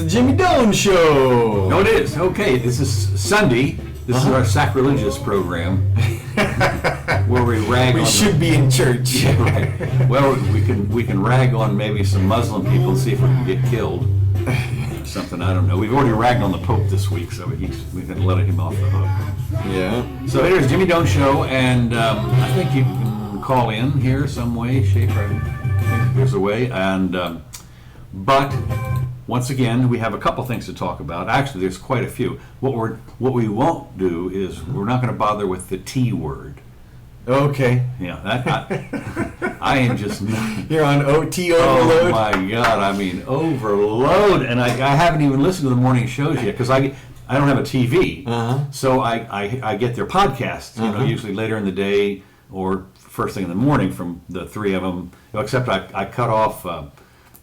the Jimmy Doane Show. No, it is. Okay, this is Sunday. This is our sacrilegious program where we rag. We should be in church. Yeah, right. Well, we can rag on maybe some Muslim people and see if we can get killed. Something, I don't know. We've already ragged on the Pope this week, so we can let him off the hook. Yeah. So here's Jimmy Doane Show, and I think you can call in here some way, shape. I think there's a way, and but. Once again, we have a couple things to talk about. Actually, there's quite a few. What we won't do is we're not going to bother with the T word. Okay. Yeah, I am just not. You're on OT overload. Oh my God! I mean, overload, and I haven't even listened to the morning shows yet because I don't have a TV, so I get their podcasts. You know, usually later in the day or first thing in the morning from the three of them. Except I cut off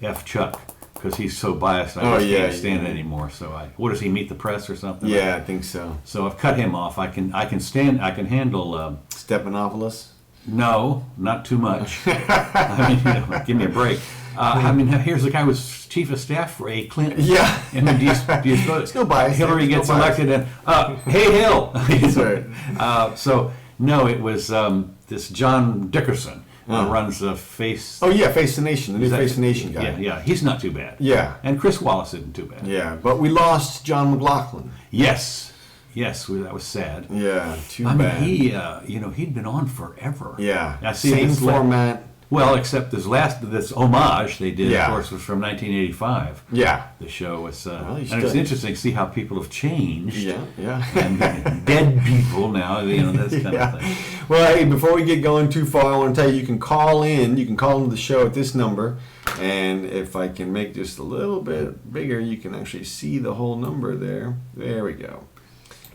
F. Chuck. Because he's so biased, I just can't stand it anymore. So what does he, Meet the Press or something? Yeah, I think so. So I've cut him off. I can handle. Stephanopoulos? No, not too much. I mean, give me a break. I mean, here's the guy who was chief of staff for A. Clinton. Yeah. And then do you suppose no bias. Hillary gets elected and hey Hill. That's right. So no, it was this John Dickerson. Runs the Face. Oh yeah, Face the Nation, the new Face the Nation guy. Yeah, he's not too bad. Yeah, and Chris Wallace isn't too bad. Yeah, but we lost John McLaughlin. Yes, that was sad. Yeah, too bad. I mean, he'd been on forever. Yeah, I see same format. Well, except this homage they did, of course, was from 1985. Yeah. The show was, and it's interesting to see how people have changed. Yeah. And dead people now, that kind of thing. Well, hey, before we get going too far, I want to tell you can call into the show at this number, and if I can make just a little bit bigger, you can actually see the whole number there. There we go.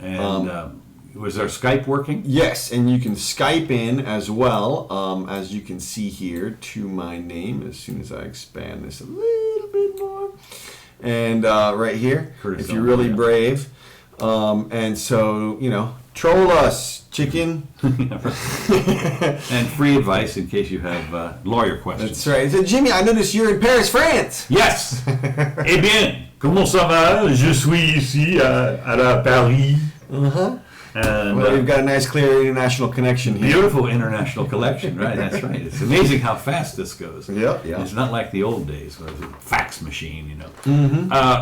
And, was our Skype working? Yes, and you can Skype in as well, as you can see here, to my name as soon as I expand this a little bit more. And right here, if you're really brave. And so, troll us, chicken. And free advice in case you have lawyer questions. That's right. So, Jimmy, I noticed you're in Paris, France. Yes. Eh bien, comment ça va? Je suis ici à Paris. And, well, we've got a nice, clear international connection here. Beautiful international connection, right? That's right. It's amazing how fast this goes. Yeah. It's not like the old days where it was a fax machine,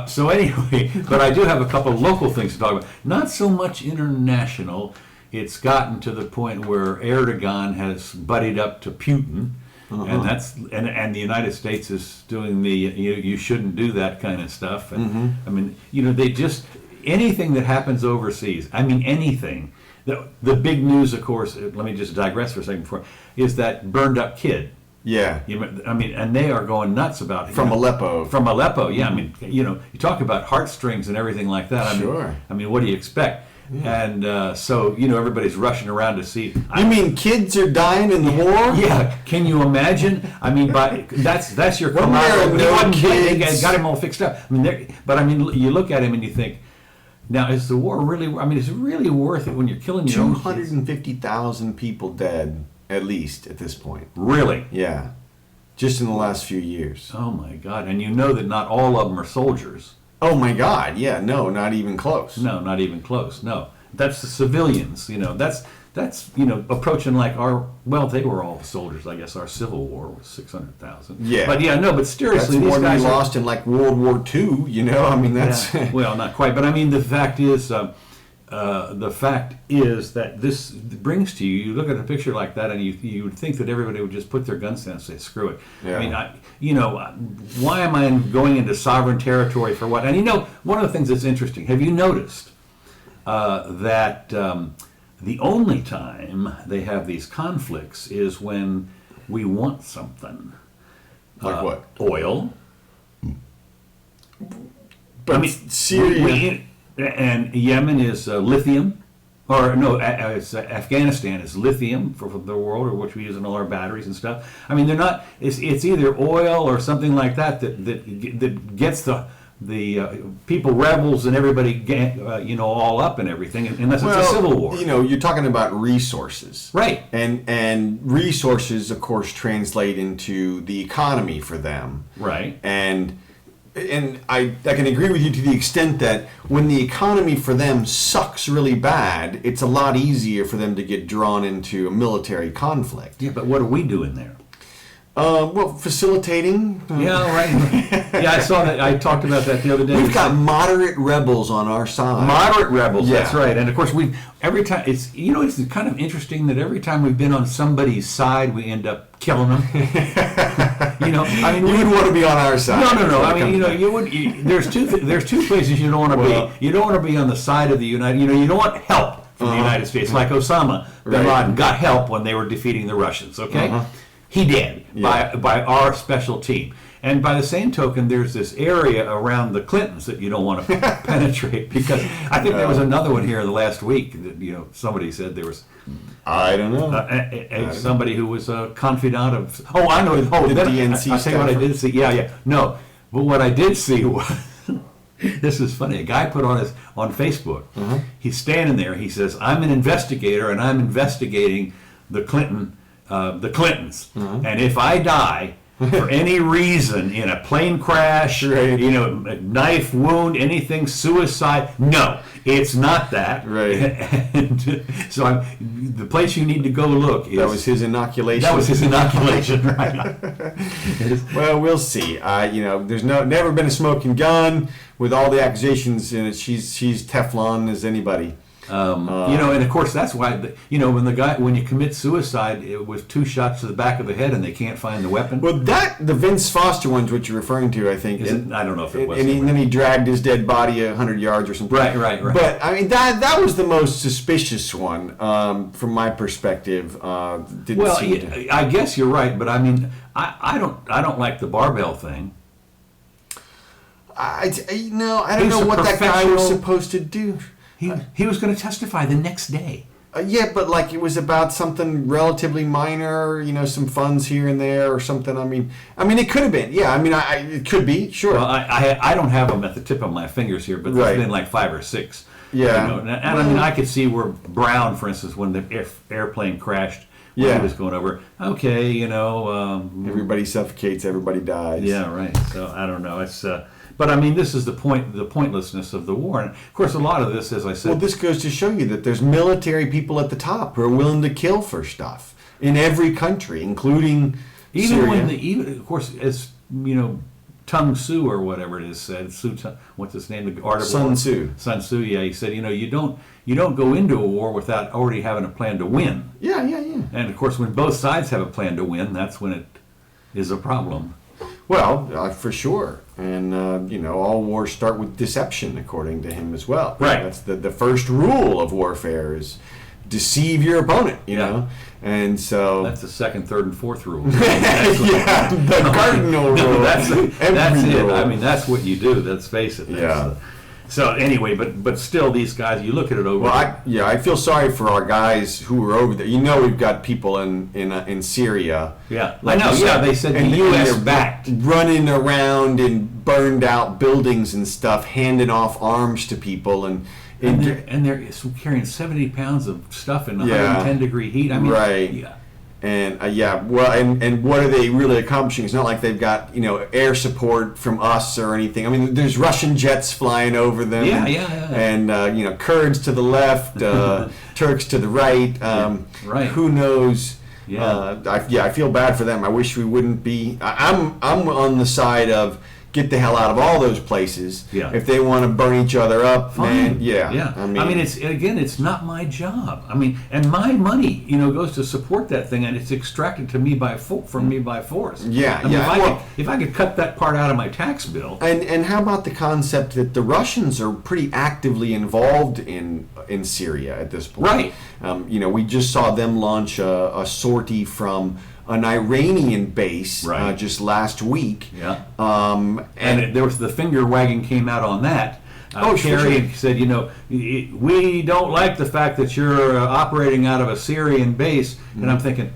So anyway, but I do have a couple of local things to talk about. Not so much international. It's gotten to the point where Erdogan has buddied up to Putin. And that's and the United States is doing the you shouldn't do that kind of stuff. And I mean, they just. Anything that happens overseas, I mean anything. The big news, of course, let me just digress for a second before, is that burned up kid. Yeah. I mean, and they are going nuts about it. From Aleppo. From Aleppo, yeah. I mean, you talk about heartstrings and everything like that. I mean, what do you expect? Yeah. And so, everybody's rushing around to see. You mean kids are dying in the war? Yeah. Can you imagine? I mean, that's your commodity. They got him all fixed up. I mean, you look at him and you think, now, is the war really? I mean, is it really worth it when you're killing your own kids? 250,000 people dead, at least, at this point. Really? Yeah. Just in the last few years. Oh, my God. And you know that not all of them are soldiers. Oh, my God. Yeah, no, not even close. No, not even close. No. That's the civilians. That's approaching like they were all soldiers, I guess. Our Civil War was 600,000. Yeah. But but seriously, that's these guys we lost in like World War II, I mean, that's... Yeah. Well, not quite. But I memean, the fact is that this brings to you look at a picture like that and you would think that everybody would just put their guns down and say, screw it. Yeah. I mean, why am I going into sovereign territory for what? And one of the things that's interesting, have you noticed that... the only time they have these conflicts is when we want something. Like what? Oil. But Syria... and Yemen is lithium. Or no, Afghanistan is lithium for the world, or which we use in all our batteries and stuff. I mean, they're not... It's either oil or something like that gets the people, rebels, and everybody, all up and everything, unless it's a civil war. You're talking about resources. Right. And resources, of course, translate into the economy for them. Right. And and I can agree with you to the extent that when the economy for them sucks really bad, it's a lot easier for them to get drawn into a military conflict. Yeah, but what are we doing there? Well, facilitating. Yeah, right. Yeah, I saw that. I talked about that the other day. We've got moderate rebels on our side. Moderate rebels. Yeah. That's right. And of course, every time it's kind of interesting that every time we've been on somebody's side, we end up killing them. I mean, you would want to be on our side. No. I mean, there's two places you don't want to be. You don't want to be on the side of the United. You don't want help from the United States, like Osama bin Laden got help when they were defeating the Russians. Okay. He did, by our special team. And by the same token, there's this area around the Clintons that you don't want to penetrate, because I think there was another one here in the last week that, somebody said there was... I don't know. Somebody who was a confidant of... Oh, I know. Oh, the DNC I'll tell you what I did see. Yeah. No, but what I did see was... This is funny. A guy put on Facebook, he's standing there, he says, I'm an investigator, and I'm investigating the Clintons, and if I die for any reason in a plane crash, a knife wound, anything, suicide, no, it's not that. Right. And so the place you need to go look is... That was his inoculation. That was his inoculation, right. Well, we'll see. There's never been a smoking gun with all the accusations in it. She's Teflon as anybody. And of course that's why when you commit suicide, it was 2 shots to the back of the head and they can't find the weapon. Well, the Vince Foster one's what you're referring to, I think. I don't know if it was. And then he dragged his dead body 100 yards or something. Right. But I mean that was the most suspicious one from my perspective. I guess you're right, but I mean I don't like the barbell thing. I don't know what that guy was supposed to do. He was going to testify the next day. But it was about something relatively minor, some funds here and there or something. I mean, it could have been. Yeah, I mean, it could be, sure. Well, I don't have them at the tip of my fingers here, but there's been like 5 or 6. Yeah. And I mean, I could see where Brown, for instance, when the airplane crashed, when he was going over. Okay, everybody suffocates, everybody dies. Yeah, right. So I don't know. It's. But I mean, this is the pointlessness of the war. And of course, a lot of this, as I said... Well, this goes to show you that there's military people at the top who are willing to kill for stuff in every country, including Syria. Of course, as, Tung Tzu or whatever it is said, what's his name? The Art of Sun War. Tzu. Sun Tzu, yeah. He said, you don't go into a war without already having a plan to win. Yeah. And of course, when both sides have a plan to win, that's when it is a problem. Well, for sure. And, all wars start with deception, according to him as well. Right. That's the first rule of warfare is deceive your opponent, you know. And so... That's the second, third, and fourth rule. The cardinal rule. That's it. I mean, that's what you do. Let's face it. So anyway, but still, these guys, you look at it over. Well, I feel sorry for our guys who were over there. We've got people in Syria. Yeah, I know. Yeah, they said the U.S. backed, running around in burned out buildings and stuff, handing off arms to people, and they're carrying 70 pounds of stuff in 110 degree heat. I mean, right. Yeah. And and what are they really accomplishing? It's not like they've got air support from us or anything. I mean, there's Russian jets flying over them. And Kurds to the left, Turks to the right. Right. Who knows? Yeah. I feel bad for them. I wish we wouldn't be. I'm on the side of get the hell out of all those places. Yeah. If they want to burn each other up, fine. Man, yeah. I mean, it's not my job. I mean, and my money, goes to support that thing, and it's extracted to me from me by force. Yeah, I mean, if I could cut that part out of my tax bill. And how about the concept that the Russians are pretty actively involved in Syria at this point? Right. We just saw them launch a sortie from an Iranian base just last week. Yeah. And there was the finger wagging came out on that. Kerry said, we don't like the fact that you're operating out of a Syrian base. And I'm thinking,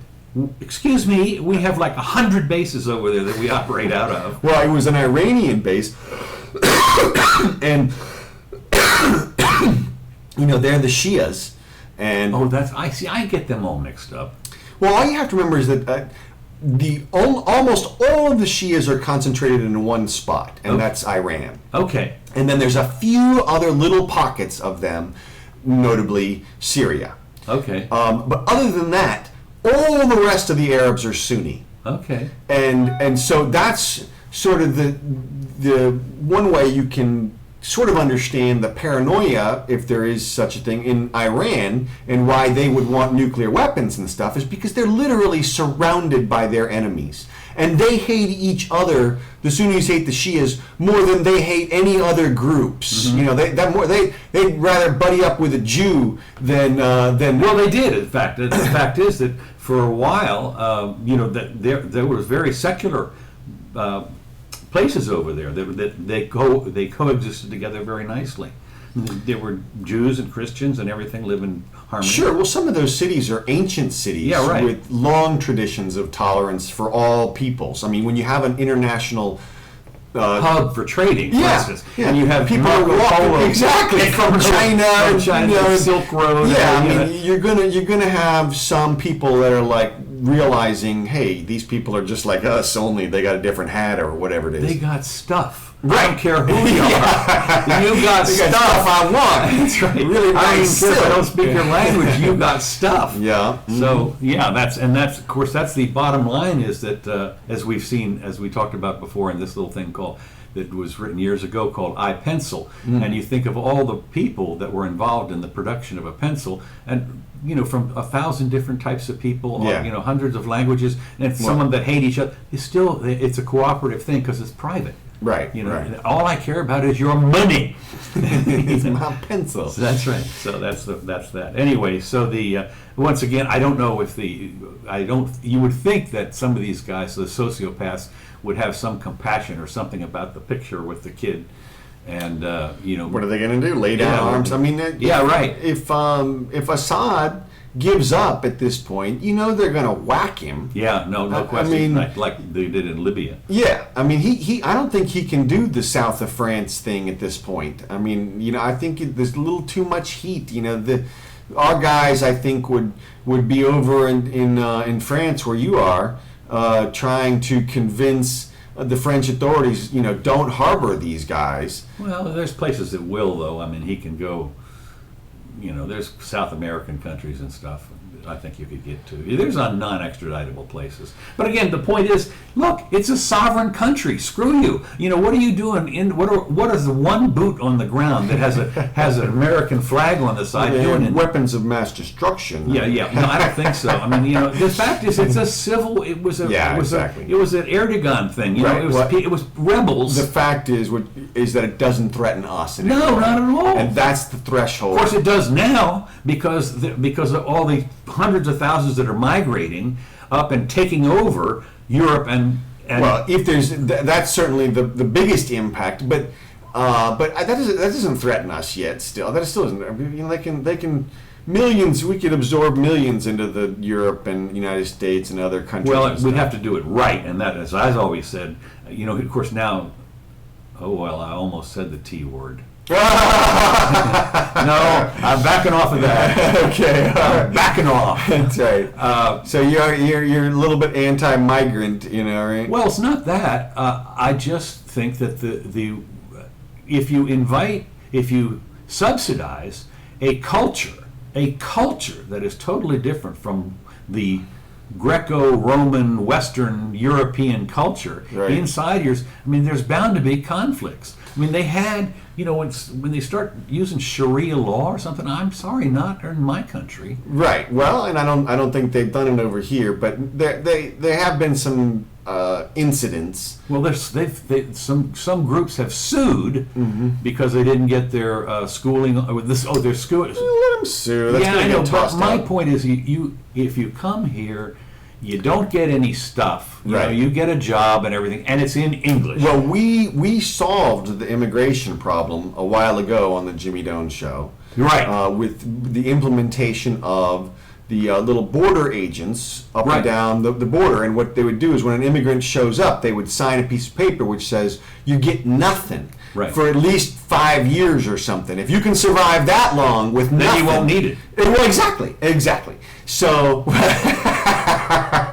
excuse me, we have like 100 bases over there that we operate out of. Well, it was an Iranian base. And, they're the Shias. And I get them all mixed up. Well, all you have to remember is that almost all of the Shias are concentrated in one spot, and that's Iran. Okay. And then there's a few other little pockets of them, notably Syria. Okay. But other than that, all the rest of the Arabs are Sunni. Okay. And so that's sort of the one way you can sort of understand the paranoia, if there is such a thing, in Iran, and why they would want nuclear weapons and stuff, is because they're literally surrounded by their enemies. And they hate each other. The Sunnis hate the Shias more than they hate any other groups. Mm-hmm. You know, they'd rather buddy up with a Jew than Well, they did. In fact, the fact is that for a while, that there was very secular places over there that they coexisted together very nicely. There were Jews and Christians and everything live in harmony. Sure. Well, some of those cities are ancient cities with long traditions of tolerance for all peoples. I mean, when you have an international hub for trading, for instance, and you have people walking from China, Silk Road. Yeah, I mean, you're gonna have some people that are like realizing, hey, these people are just like us, only they got a different hat or whatever it is. They got stuff. Right. I don't care who you are. You got stuff I want. That's right. Really nice. I don't care if I don't speak your language. You got stuff. Yeah. So that's of course that's the bottom line, is that as we talked about before in this little thing that was written years ago called iPencil, and you think of all the people that were involved in the production of a pencil, and from 1,000 different types of people, hundreds of languages, and someone that hate each other. It's a cooperative thing because it's private. Right. Right. All I care about is your money. It's my pencil. So that's right. So that's that. Anyway, so once again, I don't know if you would think that some of these guys, the sociopaths, would have some compassion or something about the picture with the kid, and what are they going to do? Lay down arms? I mean, right. If Assad gives up at this point, they're going to whack him. Yeah, no question. I mean, like they did in Libya. Yeah, I mean, he I don't think he can do the south of France thing at this point. I mean, I think there's a little too much heat. Our guys, I think, would be over in France where you are, trying to convince the French authorities, don't harbor these guys. Well, there's places that will, though. I mean, he can go. There's South American countries and stuff I think you could get to. There's non-extraditable places. But again, the point is, look, it's a sovereign country. Screw you. What are you doing? What is the one boot on the ground that has an American flag on the side doing? Weapons of mass destruction. Yeah. No, I don't think so. I mean, the fact is, it's a civil. It was an Erdogan thing. It was rebels. The fact is that it doesn't threaten us. No, not at all. And that's the threshold. Of course, it does now because of all the hundreds of thousands that are migrating up and taking over Europe and well, if there's that's certainly the biggest impact, but that doesn't threaten us yet. Still, that still isn't. I mean, they can millions. We could absorb millions into the Europe and United States and other countries. Well, we'd have to do it right, and that, as I've always said, of course now. Oh well, I almost said the T word. No, I'm backing off of that. Okay, I'm backing off. That's right. So you're a little bit anti-migrant, right? Well, it's not that. I just think that if you subsidize a culture that is totally different from the Greco-Roman, Western European culture, right. inside yours, I mean, there's bound to be conflicts. I mean, they had, when they start using Sharia law or something, I'm sorry, not in my country. Right. Well, and I don't think they've done it over here, but there have been some incidents. Well, some groups have sued because they didn't get their schooling. Their school. Let them sue. That's I know. But my point is, if you come here, you don't get any stuff. You get a job and everything, and it's in English. Well, we solved the immigration problem a while ago on the Jimmy Doane Show. Right. With the implementation of the little border agents up and down the border. And what they would do is when an immigrant shows up, they would sign a piece of paper which says, you get nothing for at least 5 years or something. If you can survive that long with nothing, then you won't need it. Well, exactly. So,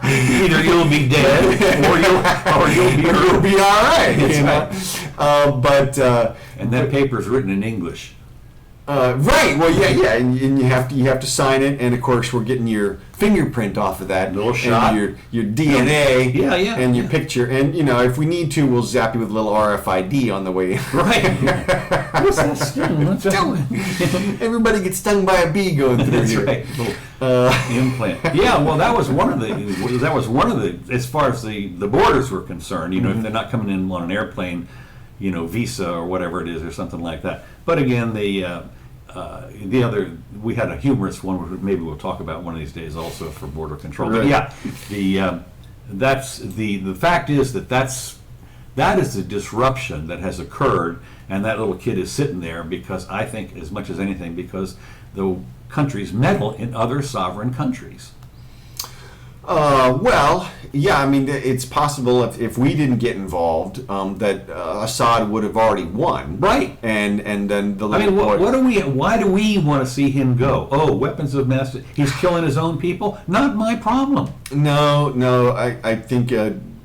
Either you'll be dead or you'll be all right. That's You know? right. And that paper's written in English. Right. Well, yeah, and you have to sign it, and of course we're getting your fingerprint off of that, little shot, and your DNA, and your picture, and if we need to, we'll zap you with a little RFID on the way. Right. What's that sting? What's that? Everybody gets stung by a bee going through That's here. Right. Implant. Yeah. Well, that was one of the. As far as the borders were concerned. If they're not coming in on an airplane, visa or whatever it is, or something like that. But again, the other, we had a humorous one, which maybe we'll talk about one of these days also for border control. Right. But yeah, that's the fact is that is the disruption that has occurred, and that little kid is sitting there because I think, as much as anything, because the countries meddle in other sovereign countries. Well, yeah, I mean, it's possible if we didn't get involved, that Assad would have already won. Right. And then the little boy... why do we want to see him go? Oh, weapons of mass... He's killing his own people? Not my problem. No, I think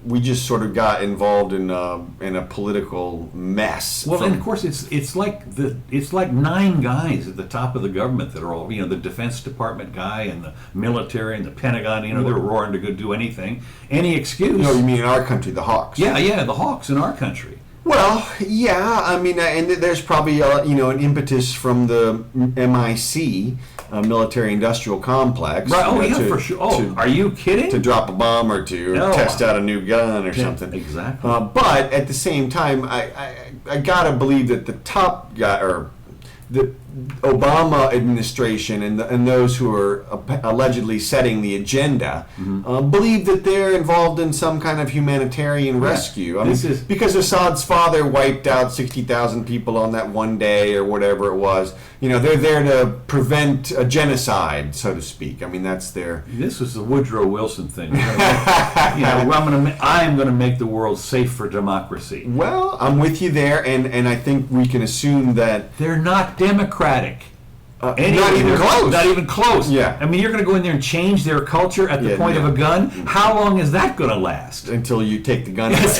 we just sort of got involved in a political mess. Well, and of course, it's like 9 guys at the top of the government that are all, the Defense Department guy and the military and the Pentagon. They're roaring to go do anything, any excuse. No, you mean in our country, the Hawks? Yeah, the Hawks in our country. Well, yeah, I mean, and there's probably an impetus from the MIC. Military-industrial complex. Right. Oh, yeah, for sure. Oh, are you kidding? To drop a bomb or two, or test out a new gun or something. Exactly. But at the same time, I gotta believe that the top guy, or the Obama administration and those who are allegedly setting the agenda believe that they're involved in some kind of humanitarian rescue. I mean, because Assad's father wiped out 60,000 people on that one day or whatever it was. They're there to prevent a genocide, so to speak. I mean, that's their... This was the Woodrow Wilson thing. I'm going to make the world safe for democracy. Well, I'm with you there, and I think we can assume that... They're not democratic. Not even close. Not even close. Yeah. I mean, you're going to go in there and change their culture at the point of a gun? How long is that going to last? Until you take the gun away. That's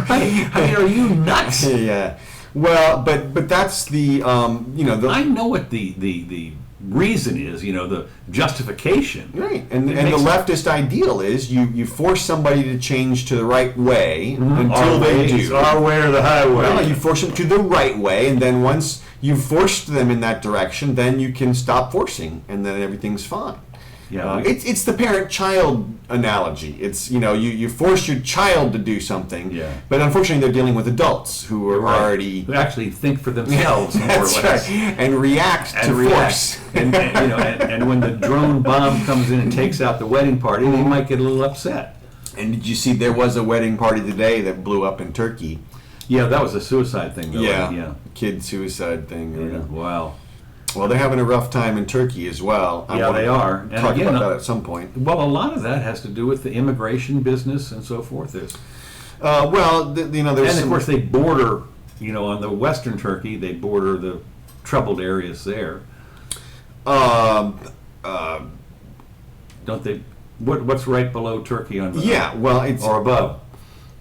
right. I mean, are you nuts? Yeah. Well, but that's the I know what the reason is. The justification. Right, and the leftist ideal is you force somebody to change to the right way until they do. Our way or the highway. Well, you force them to the right way, and then once you've forced them in that direction, then you can stop forcing, and then everything's fine. Yeah, it's the parent-child analogy. It's you force your child to do something, but unfortunately they're dealing with adults who are already who actually think for themselves more or less, right. And react to force. and when the drone bomb comes in and takes out the wedding party, they might get a little upset. And did you see there was a wedding party today that blew up in Turkey? Yeah, that was a suicide thing, though. Yeah. Kid suicide thing. Yeah. Wow. Well, they're having a rough time in Turkey as well. Yeah, they are. And talk about that at some point. Well, a lot of that has to do with the immigration business and so forth. There's, there's of course they border, on the western Turkey, they border the troubled areas there. Don't they? What's right below Turkey on? It's or above.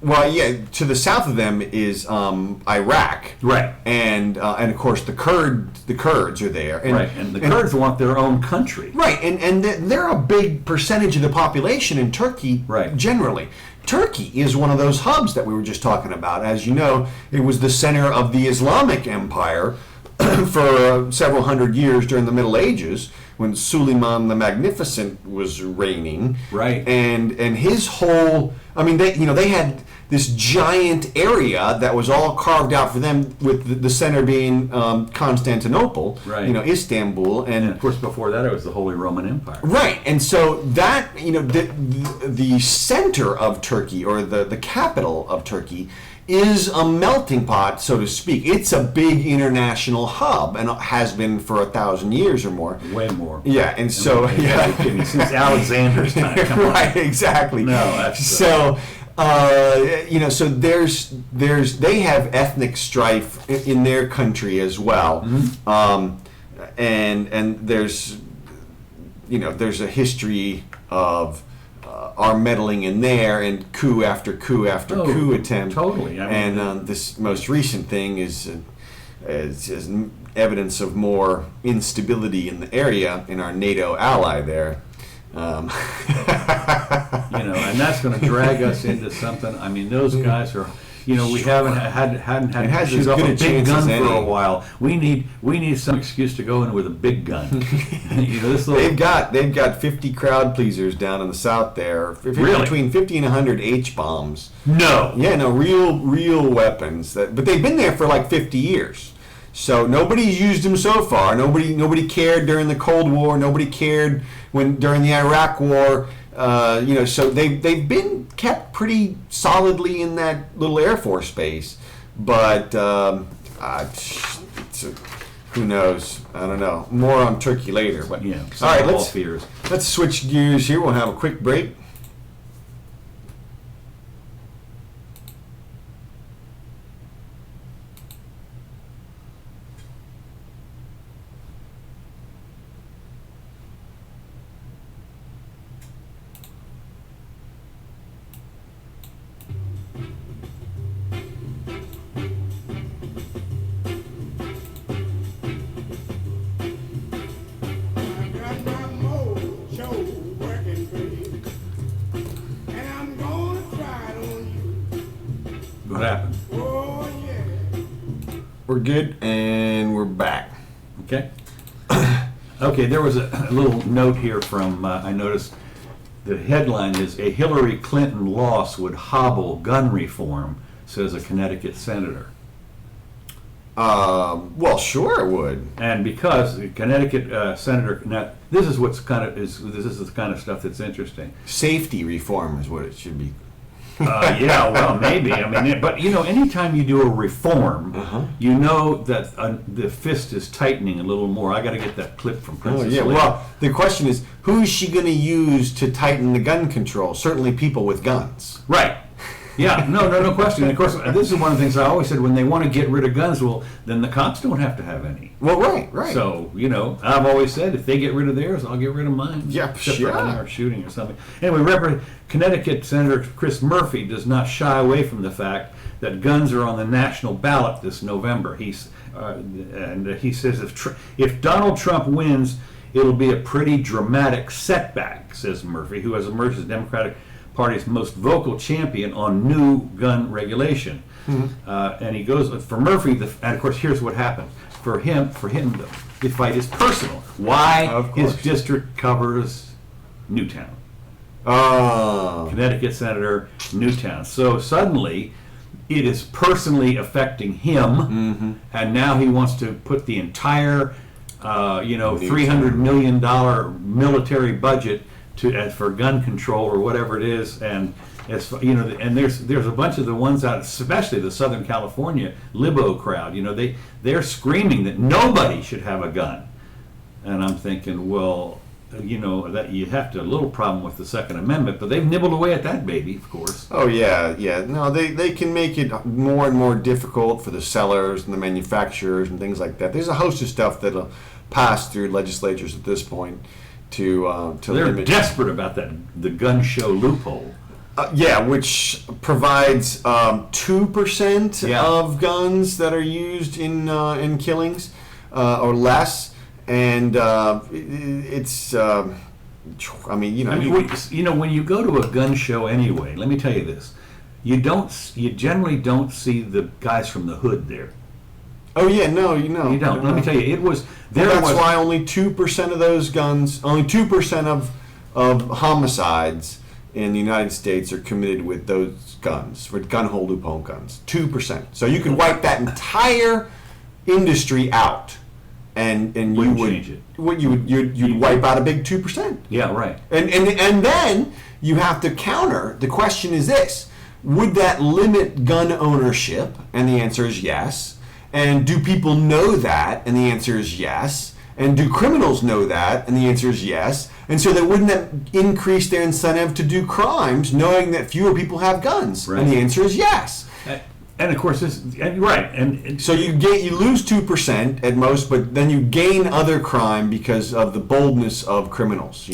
Well, yeah, to the south of them is Iraq, right, and of course the Kurds are there, and the Kurds want their own country, right, and they're a big percentage of the population in Turkey, right. Generally, Turkey is one of those hubs that we were just talking about. As you know, it was the center of the Islamic Empire for several hundred years during the Middle Ages, when Suleiman the Magnificent was reigning, right, and his whole, I mean, they had this giant area that was all carved out for them, with the center being Constantinople, right, Istanbul, and of course before that it was the Holy Roman Empire, right, and so that the center of Turkey, or the capital of Turkey, is a melting pot, so to speak. It's a big international hub, and has been for 1,000 years or more. Way more. Yeah, and so since Alexander's time. Right, exactly. No, that's so. So they have ethnic strife in their country as well, and there's a history of are meddling in there, and coup after coup after coup attempt. Totally. This most recent thing is evidence of more instability in the area in our NATO ally there. And that's going to drag us into something. I mean, those guys are. We hadn't had to shoot off a big gun for a while. We need some excuse to go in with a big gun. They've got 50 crowd pleasers down in the south there. Really? Between 50 and 100 H bombs. No. Yeah, no, real weapons. But they've been there for like 50 years. So nobody's used them so far. Nobody cared during the Cold War. Nobody cared during the Iraq War. So they've been kept pretty solidly in that little Air Force base, but who knows? I don't know. More on Turkey later. But yeah. All right, let's switch gears here. We'll have a quick break. What happened? Oh, yeah. We're good, and we're back. Okay. Okay, there was a little note here from, I noticed the headline is, "A Hillary Clinton loss would hobble gun reform," says a Connecticut senator. Well, sure it would. And because the Connecticut senator, now this is this is the kind of stuff that's interesting. Safety reform is what it should be. Yeah, well, maybe. I mean, but anytime you do a reform, that the fist is tightening a little more. I got to get that clip from Princess Leia. Well, the question is, who is she going to use to tighten the gun control? Certainly people with guns. Right. Yeah, no question. And of course, this is one of the things I always said, when they want to get rid of guns, well, then the cops don't have to have any. Well, right. So, I've always said, if they get rid of theirs, I'll get rid of mine. Yeah, except for hunting or shooting or something. Anyway, Connecticut Senator Chris Murphy does not shy away from the fact that guns are on the national ballot this November. He says if Donald Trump wins, it'll be a pretty dramatic setback, says Murphy, who has emerged as Democratic Party's most vocal champion on new gun regulation. And he goes, for Murphy, and of course here's what happens. For him, the fight is personal. Why? His district covers Newtown. Oh. Connecticut Senator Newtown. So suddenly, it is personally affecting him, and now he wants to put the entire, $300 million military budget for gun control or whatever it is, and and there's a bunch of the ones out, especially the Southern California libo crowd. They're screaming that nobody should have a gun, and I'm thinking, well, that you have to a little problem with the Second Amendment, but they've nibbled away at that baby, of course. Oh yeah. No, they can make it more and more difficult for the sellers and the manufacturers and things like that. There's a host of stuff that'll pass through legislatures at this point to they're limit. Desperate about the gun show loophole. Which provides 2% of guns that are used in killings or less, and it's. When you go to a gun show anyway, let me tell you this: you generally don't see the guys from the hood there. Oh yeah, no, you don't. Let me tell you, that's why only 2% of those guns, only 2% of homicides in the United States are committed with those guns, with gun hole loophole guns. 2%. So you could wipe that entire industry out, and you would change it. You'd wipe out a big 2%. Yeah, right. And then you have to counter. The question is this: would that limit gun ownership? And the answer is yes. And do people know that? And the answer is yes. And do criminals know that? And the answer is yes. And so wouldn't that increase their incentive to do crimes, knowing that fewer people have guns? Right. And the answer is yes. And of course, and so you lose 2% at most, but then you gain other crime because of the boldness of criminals.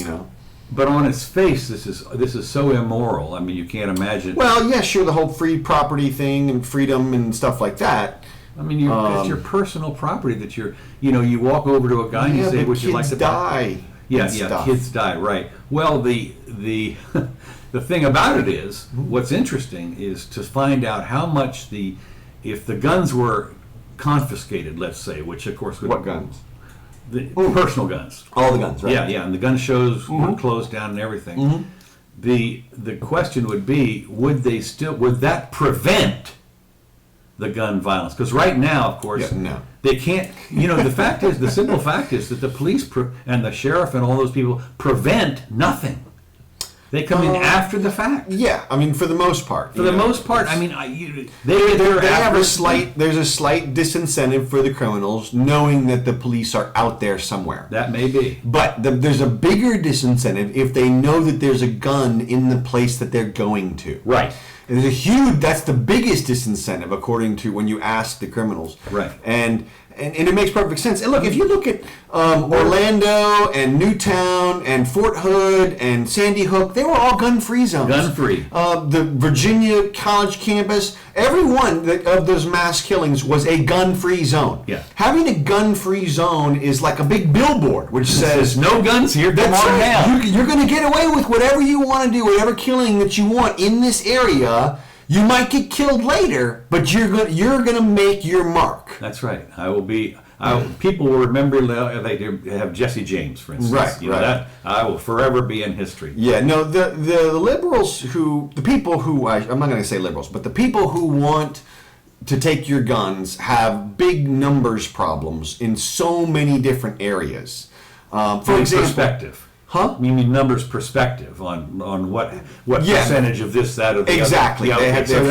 But on its face, this is so immoral. I mean, you can't imagine. Well, yeah, sure, the whole free property thing and freedom and stuff like that. I mean, it's your personal property that you walk over to a guy and you say, "Would you like to buy?" Kids die, right? Well, the the thing about it is, what's interesting is to find out how much if the guns were confiscated, let's say, which of course what guns? The personal guns. All the guns, right? Yeah, and the gun shows were closed down and everything. The question would be, would that prevent the gun violence? Because right now, of course, they can't. The simple fact is that the police and the sheriff and all those people prevent nothing. They come in after the fact. Yeah, I mean, for the most part. For the most part, I mean, there's a slight disincentive for the criminals knowing that the police are out there somewhere. That may be. But there's a bigger disincentive if they know that there's a gun in the place that they're going to. Right. And that's the biggest disincentive, according to when you ask the criminals. Right. And it makes perfect sense. And look, if you look at Orlando and Newtown and Fort Hood and Sandy Hook, they were all gun-free zones. Gun-free. The Virginia college campus, every one of those mass killings was a gun-free zone. Yeah. Having a gun-free zone is like a big billboard which says, no guns here, come on down. You're going to get away with whatever you want to do, whatever killing that you want in this area. You might get killed later, but you're going to make your mark. That's right. People will remember they have Jesse James, for instance. Right, That I will forever be in history. Yeah, no, the liberals I'm not going to say liberals, but the people who want to take your guns have big numbers problems in so many different areas. For example, perspective. Huh? You mean numbers perspective on what percentage of this, that, or the exactly. other. Exactly.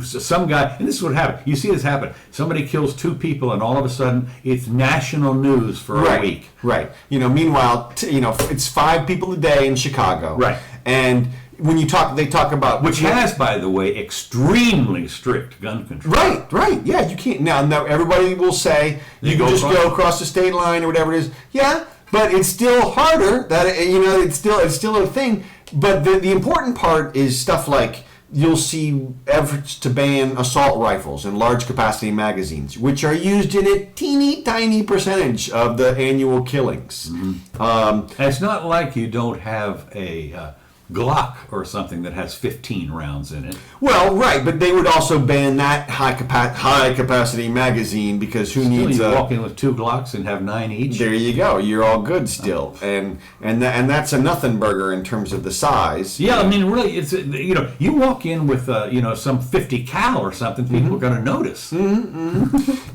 Some guy, and this is what happened. You see this happen. Somebody kills two people, and all of a sudden, it's national news for a week. Right. Meanwhile, it's 5 people a day in Chicago. Right. And when they talk about which has, by the way, extremely strict gun control. Right. Yeah, you can't now. Everybody will say you can just go across the state line or whatever it is. Yeah. But it's still harder. It's still a thing. But the important part is stuff like you'll see efforts to ban assault rifles and large capacity magazines, which are used in a teeny tiny percentage of the annual killings. Mm-hmm. And it's not like you don't have a Glock or something that has 15 rounds in it. Well, right, but they would also ban that high capacity magazine because who needs you walk in with 2 Glocks and have 9 each. There you go. You're all good still, and that's a nothing burger in terms of the size. Yeah, I mean, really, it's you walk in with some 50 cal or something, people are going to notice.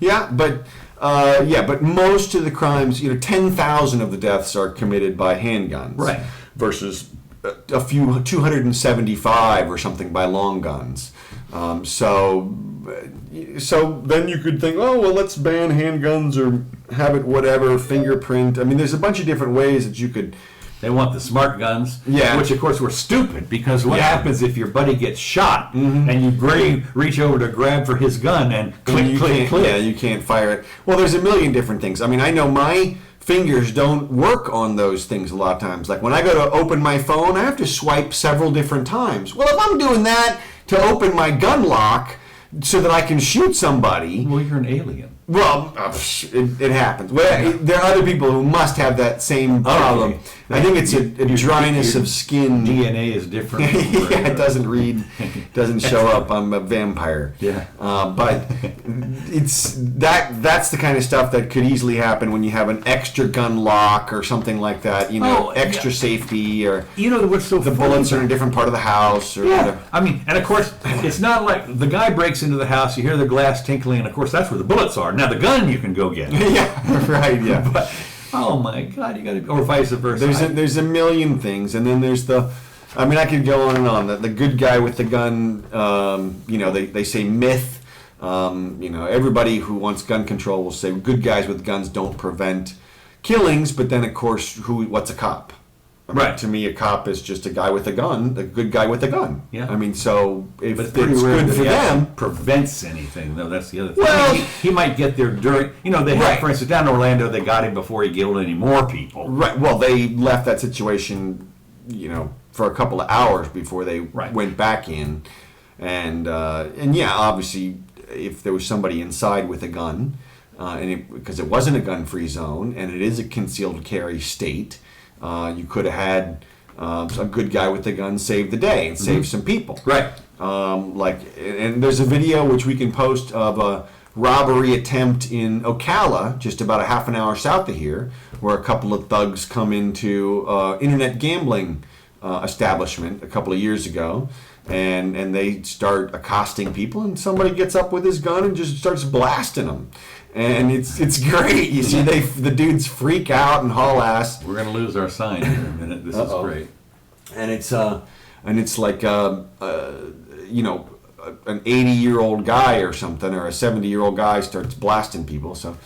Yeah, but most of the crimes, 10,000 of the deaths are committed by handguns, right? Versus a few 275 or something by long guns. So then you could think, oh well, let's ban handguns or have it whatever fingerprint. I mean, there's a bunch of different ways that you could. They want the smart guns, yeah. Which of course were stupid because what happens if your buddy gets shot and you reach over to grab for his gun and click. Yeah, you can't fire it. Well, there's a million different things. I mean, I know my fingers don't work on those things a lot of times. Like when I go to open my phone, I have to swipe several different times. Well, if I'm doing that to open my gun lock so that I can shoot somebody... Well, you're an alien. Well, it happens. Well, there are other people who must have that same problem. Okay. I think it's a dryness of skin. DNA is different. Yeah, it doesn't show up. I'm a vampire. Yeah. But that's the kind of stuff that could easily happen when you have an extra gun lock or something like that. Extra safety, or what's so the bullets are in a different part of the house. Or whatever. I mean, and of course, it's not like the guy breaks into the house. You hear the glass tinkling, and of course, that's where the bullets are. Now the gun you can go get. Yeah, right. Yeah. But oh my God, you got to, or vice versa. There's a million things, and then there's I could go on and on. The good guy with the gun. They say myth. Everybody who wants gun control will say good guys with guns don't prevent killings, but then of course, what's a cop? I mean, to me, a cop is just a guy with a gun, a good guy with a gun. Yeah. I mean, so if But it's pretty rare good that for he them, prevents anything, though. That's the other thing. Well, I mean, he might get there during, they had, Right. for instance, down in Orlando, they got him before he killed any more people. right? Well, they left that situation, for a couple of hours before they Right. went back in, and yeah, obviously, if there was somebody inside with a gun, because it wasn't a gun-free zone and it is a concealed carry state, you could have had a good guy with a gun save the day and save some people. Right. And there's a video which we can post of a robbery attempt in Ocala, just about a half an hour south of here, where a couple of thugs come into internet gambling establishment a couple of years ago, and they start accosting people, and somebody gets up with his gun and just starts blasting them. And it's great. You see, the dudes freak out and haul ass. We're going to lose our sign here in a minute. This is great. And it's like an 80-year-old guy or something, or a 70-year-old guy starts blasting people. So,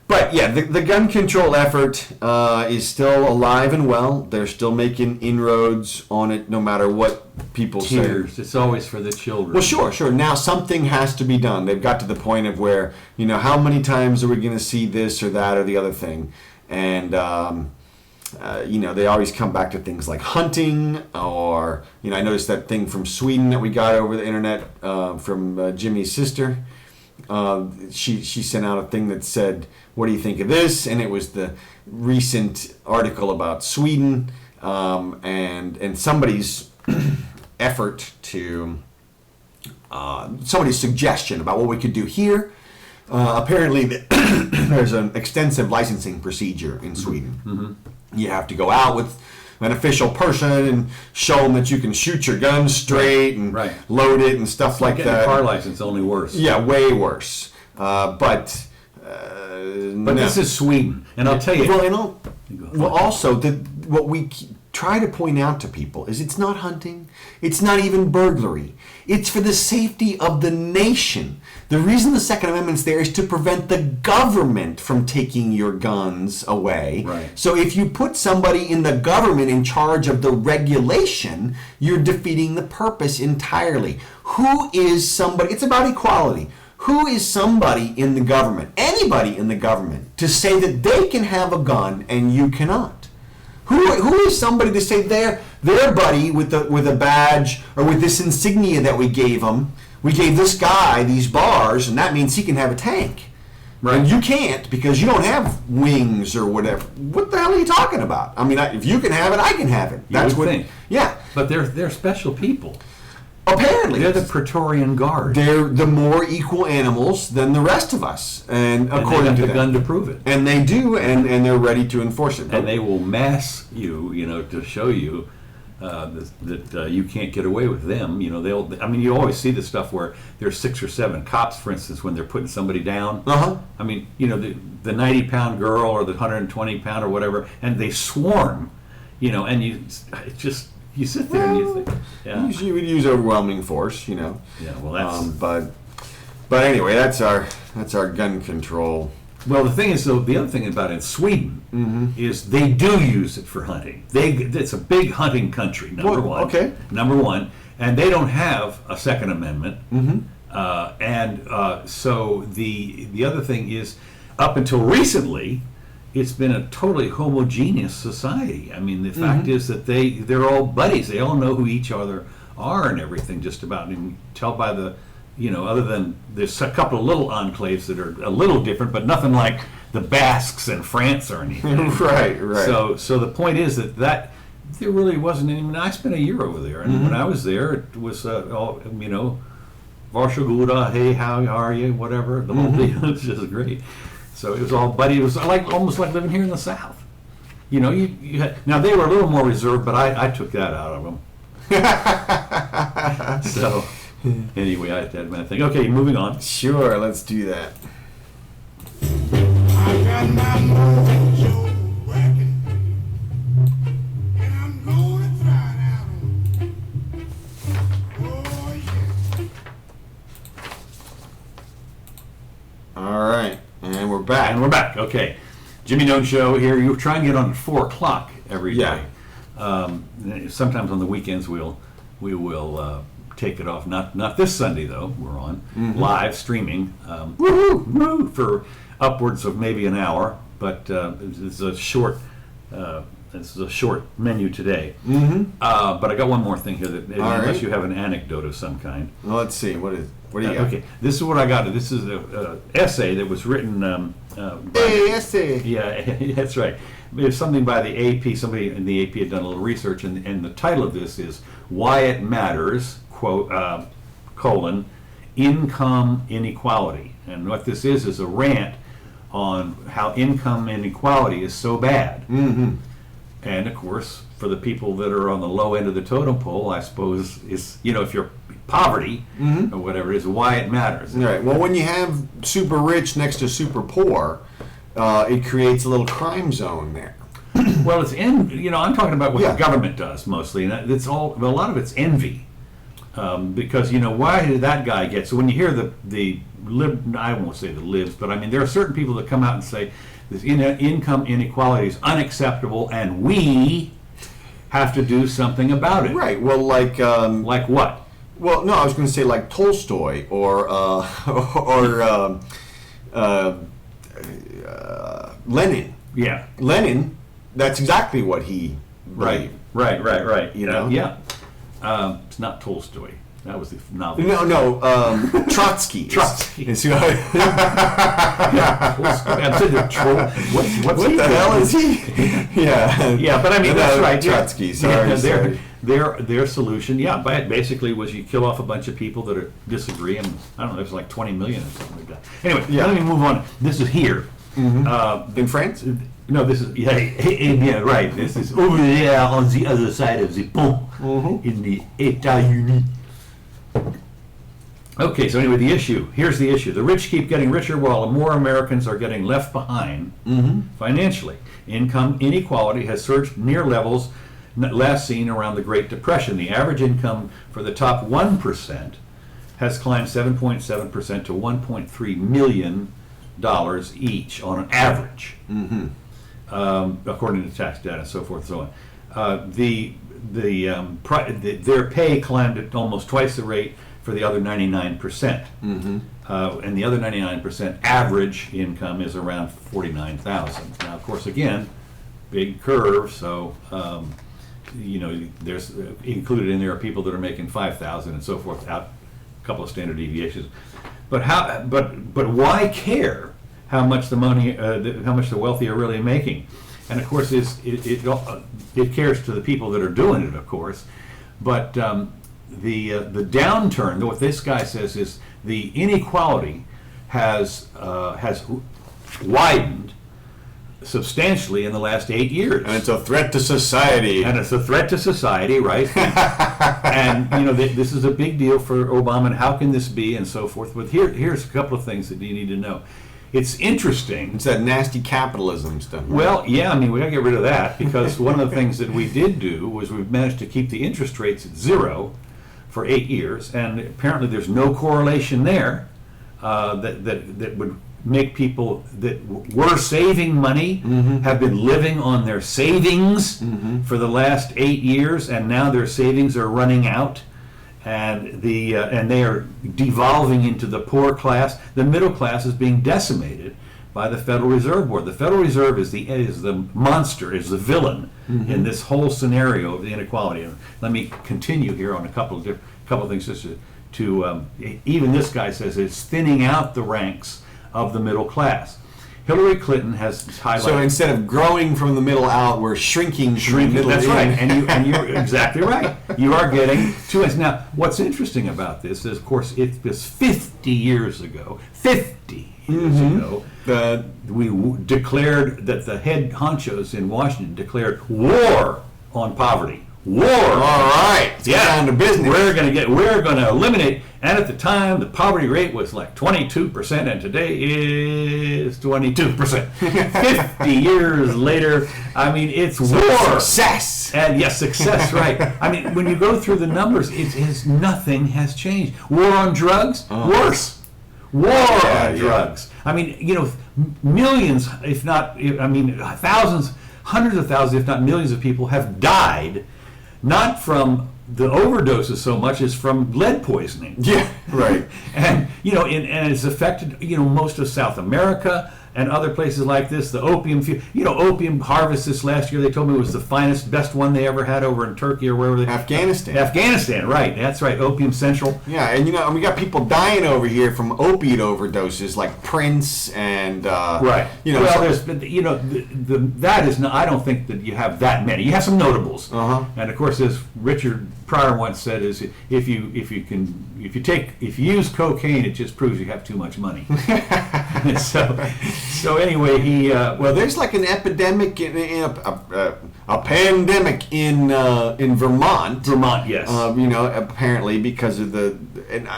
but yeah, the gun control effort is still alive and well. They're still making inroads on it, no matter what people Tears. say. It's always for the children. Well, sure. Now something has to be done. They've got to the point of where, how many times are we going to see this or that or the other thing? And, they always come back to things like hunting, or, I noticed that thing from Sweden that we got over the internet from Jimmy's sister. She sent out a thing that said, "What do you think of this?" And it was the recent article about Sweden, and somebody's effort to somebody's suggestion about what we could do here. Apparently, there's an extensive licensing procedure in Sweden. Mm-hmm. You have to go out with an official person and show them that you can shoot your gun straight and load it and stuff like Getting that. a car license, only worse. Yeah, way worse. But this is Sweden, and I'll tell you. Well, also what we try to point out to people is it's not hunting, it's not even burglary. It's for the safety of the nation. The reason the Second Amendment's there is to prevent the government from taking your guns away. Right. So if you put somebody in the government in charge of the regulation, you're defeating the purpose entirely. Who is somebody? It's about equality. Who is somebody in the government, anybody in the government, to say that they can have a gun and you cannot? Who is somebody to say their buddy with a badge or with this insignia that we gave him? We gave this guy these bars, and that means he can have a tank. Right. And you can't because you don't have wings or whatever. What the hell are you talking about? I mean, if you can have it, I can have it. That's what. Think. Yeah. But they're special people. Apparently. They're the Praetorian Guard. They're the more equal animals than the rest of us. And according to them. the gun to prove it. And they do, and they're ready to enforce it. And they will mass you, to show you that you can't get away with them. You always see the stuff where there's 6 or 7 cops, for instance, when they're putting somebody down. Uh-huh. I mean, the 90-pound girl or the 120-pound or whatever, and they swarm, and you sit there and you think, yeah. You would use overwhelming force, Yeah, well, that's. But anyway, that's our gun control. Well, the thing is, though, the other thing about it in Sweden is they do use it for hunting. It's a big hunting country, number one. Okay. Number one, and they don't have a Second Amendment. Mm-hmm. So the other thing is, up until recently, it's been a totally homogeneous society. I mean, the fact is that they're all buddies. They all know who each other are and everything, just about. And you can tell by the, other than there's a couple of little enclaves that are a little different, but nothing like the Basques in France or anything. Right. So the point is that there really wasn't any. I spent a year over there, and when I was there, it was all, Varsågoda, hey, how are you, whatever. The whole deal. It was just great. So it was all buddy. It was almost like living here in the South. You had, now they were a little more reserved, but I took that out of them. So anyway, I had my thing. Okay, moving on. Sure, let's do that. I got my mojo working, and I'm gonna try it out on. Oh yeah. All right. And we're back. Okay. Jimmy Doane Show here. You try and get on at 4 o'clock every day. Yeah. Sometimes on the weekends we will take it off. Not this Sunday though. We're on live streaming for upwards of maybe an hour. But it's a short. This is a short menu today. But I got one more thing here that unless you have an anecdote of some kind. Well, let's see. What do you got? Okay, this is what I got. This is an essay that was written. Essay. Yeah, that's right. It's something by the AP. Somebody in the AP had done a little research, and the title of this is "Why It Matters: Income Inequality." And what this is a rant on how income inequality is so bad. And of course, for the people that are on the low end of the totem pole, I suppose is if you're poverty or whatever it is, why it matters. Right. Well, when you have super rich next to super poor, it creates a little crime zone there. Well, it's I'm talking about what the government does mostly, and it's a lot of it's envy, because why did that guy get? So when you hear I won't say the libs, but I mean there are certain people that come out and say this income inequality is unacceptable, and we have to do something about it. Right. Well, like what? Well, no, I was going to say like Tolstoy or Lenin. Yeah. Lenin. That's exactly what he believed. Right. Yeah. It's not Tolstoy. That was the novel. No. Trotsky. Trotsky. I'm saying What the hell is he? Yeah, but I mean that's right. Trotsky. Sorry. Their solution, basically was you kill off a bunch of people that disagree, and I don't know, there's like 20 million or something like that. Anyway, let me move on. This is here in France. No, this is right. This is over there on the other side of the pont in the États-Unis. Okay, so anyway, here's the issue. The rich keep getting richer while more Americans are getting left behind financially. Income inequality has surged near levels last seen around the Great Depression. The average income for the top 1% has climbed 7.7% to $1.3 million each on an average, according to tax data and so forth and so on. Their pay climbed at almost twice the rate for the other 99%. And the other 99% average income is around $49,000. Now, of course, again, big curve, so there's included in there are people that are making $5,000 and so forth, out a couple of standard deviations. But why care how much the wealthy are really making? And of course, it cares to the people that are doing it, of course. But the downturn, what this guy says is the inequality has widened substantially in the last 8 years. And it's a threat to society. Right? And this is a big deal for Obama, and how can this be, and so forth. But here's a couple of things that you need to know. It's interesting. It's that nasty capitalism stuff. Right? Well, yeah, I mean, we got to get rid of that, because one of the things that we did do was we've managed to keep the interest rates at zero for 8 years, and apparently there's no correlation there that would make people that were saving money have been living on their savings for the last 8 years, and now their savings are running out, and they are devolving into the poor class. The middle class is being decimated by the Federal Reserve Board. The Federal Reserve is the monster, is the villain in this whole scenario of the inequality. And let me continue here on a couple of things. Just to even this guy says it's thinning out the ranks of the middle class. Hillary Clinton has highlighted. So instead of growing from the middle out, we're shrinking from the middle That's in. right, and you're exactly right. You are getting to us. Now, what's interesting about this is, of course, it was 50 years ago. 50 years ago, we declared that the head honchos in Washington declared war on poverty. War. All right. Let's get down to business. We're going to eliminate. And at the time, the poverty rate was like 22%, and today is 22%. 50 years later, I mean, it's war. Success. And yes, success, right. I mean, when you go through the numbers, nothing has changed. War on drugs, worse. War on drugs. I mean, millions, if not, I mean, thousands, hundreds of thousands, if not millions of people have died, not from the overdoses so much as from lead poisoning. Yeah, right. And, and it's affected, most of South America and other places like this. The opium, opium harvest this last year, they told me was the finest, best one they ever had over in Turkey or wherever. Afghanistan, right. That's right, Opium Central. Yeah, and we got people dying over here from opiate overdoses like Prince and... right. That is not, I don't think that you have that many. You have some notables. Uh-huh. And of course, as Richard Pryor once said, is if you use cocaine, it just proves you have too much money. So anyway, he there's like an epidemic in a pandemic in Vermont. Vermont, yes. Apparently because of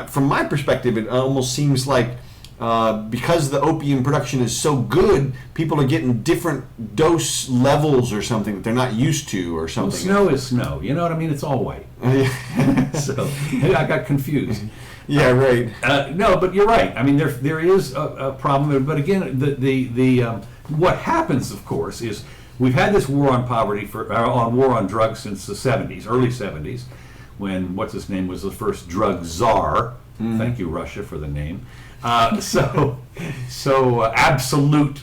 from my perspective, it almost seems like because the opium production is so good, people are getting different dose levels or something that they're not used to or something. Well, snow is snow. You know what I mean? It's all white. So I got confused. Yeah, right. No, but you're right. I mean, there is a problem. But again, the what happens, of course, is we've had this war on poverty war on drugs since the 70s, early 70s, when what's his name was the first drug czar. Mm-hmm. Thank you, Russia, for the name. So absolute,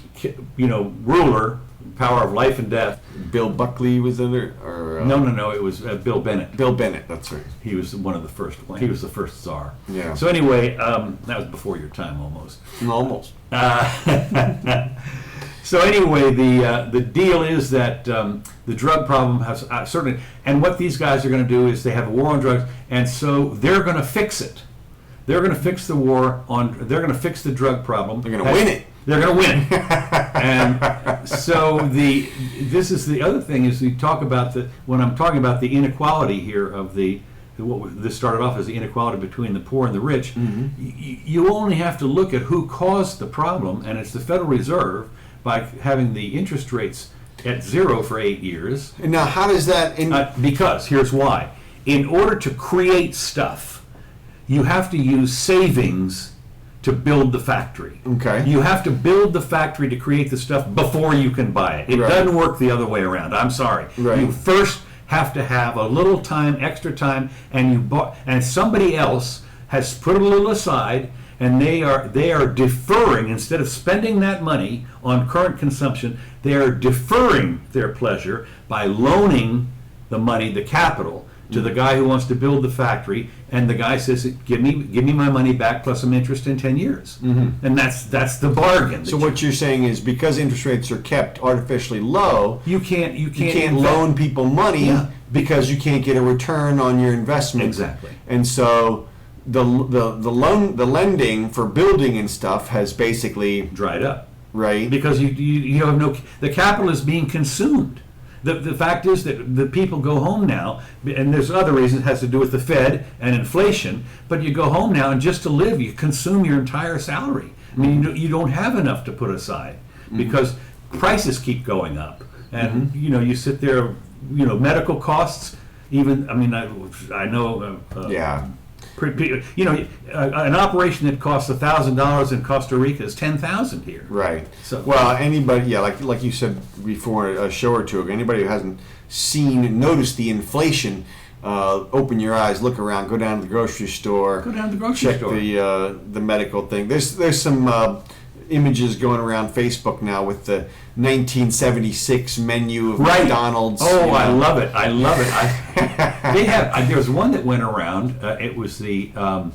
ruler, power of life and death. Bill Buckley was in there, or no, it was Bill Bennett. Bill Bennett, that's right. He was one of the first. He was the first czar. Yeah. So anyway, that was before your time, almost. Almost. So anyway, the deal is that the drug problem has certainly, and what these guys are going to do is they have a war on drugs, and so they're going to fix it. They're going to fix the war on. They're going to fix the drug problem. They're going to win it. They're going to win. And so this is the other thing is we talk about when I'm talking about the inequality here of this started off as the inequality between the poor and the rich. Mm-hmm. You only have to look at who caused the problem, and it's the Federal Reserve by having the interest rates at 0 for 8 years. And now, how does that? Because here's why: in order to create stuff, you have to use savings to build the factory. Okay. You have to build the factory to create the stuff before you can buy it. It doesn't work the other way around. I'm sorry. Right. You first have to have a little time, extra time, and somebody else has put a little aside, and they are deferring, instead of spending that money on current consumption, they are deferring their pleasure by loaning the money, the capital, to the guy who wants to build the factory, and the guy says, give me my money back plus some interest in 10 years. Mm-hmm. And that's the bargain. So what you're saying is, because interest rates are kept artificially low, you can't loan people money because you can't get a return on your investment. Exactly. And so the lending for building and stuff has basically dried up. Right. Because you have the capital is being consumed. The fact is that the people go home now, and there's other reasons, it has to do with the Fed and inflation, but you go home now and just to live, you consume your entire salary. I mean, you don't have enough to put aside because prices keep going up. And, you sit there, medical costs, even, I mean, I know... an operation that costs $1,000 in Costa Rica is $10,000 here. Right. So, well, anybody, like you said before a show or two ago, anybody who hasn't noticed the inflation, open your eyes, look around, go down to the grocery store. Check the medical thing. There's some images going around Facebook now with the 1976 menu of McDonald's. Oh, I love it. They have. There was one that went around. It was the. I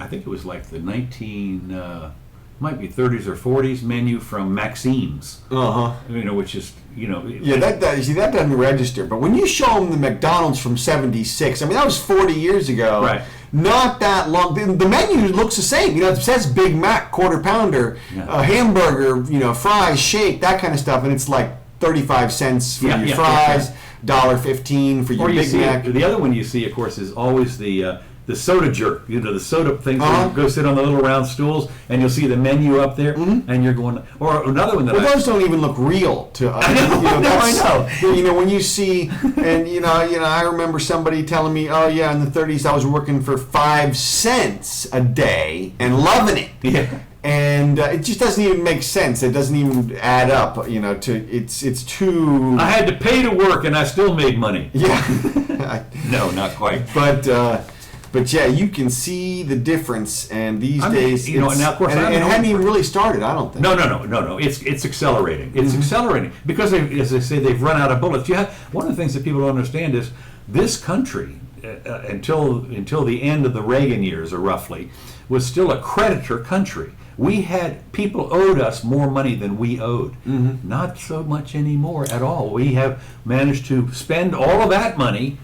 think it was like the 19. Might be 30s or 40s menu from Maxine's. Which is that doesn't register. But when you show them the McDonald's from '76, I mean that was 40 years ago. Right. Not that long. The menu looks the same. It says Big Mac, quarter pounder, hamburger, fries, shake, that kind of stuff, and it's like 35 cents for your fries, $1.15 for your Big Mac. The other one you see, of course, is always the soda jerk. The soda thing where you go sit on the little round stools, and you'll see the menu up there, and you're going. Or another one those don't even look real to us. I know. When you see, and I remember somebody telling me, oh yeah, in the 30s I was working for 5 cents a day and loving it. Yeah. and it just doesn't even make sense. It doesn't even add up. You know, it's too. I had to pay to work, and I still made money. Yeah. No, not quite. But yeah, you can see the difference, and these days, you know, now of course, it hadn't even really started. I don't think. No. It's accelerating. It's accelerating because, as I say, they've run out of bullets. One of the things that people don't understand is this country, until the end of the Reagan years, or roughly, was still a creditor country. We had people owed us more money than we owed. Not so much anymore at all. We have managed to spend all of that money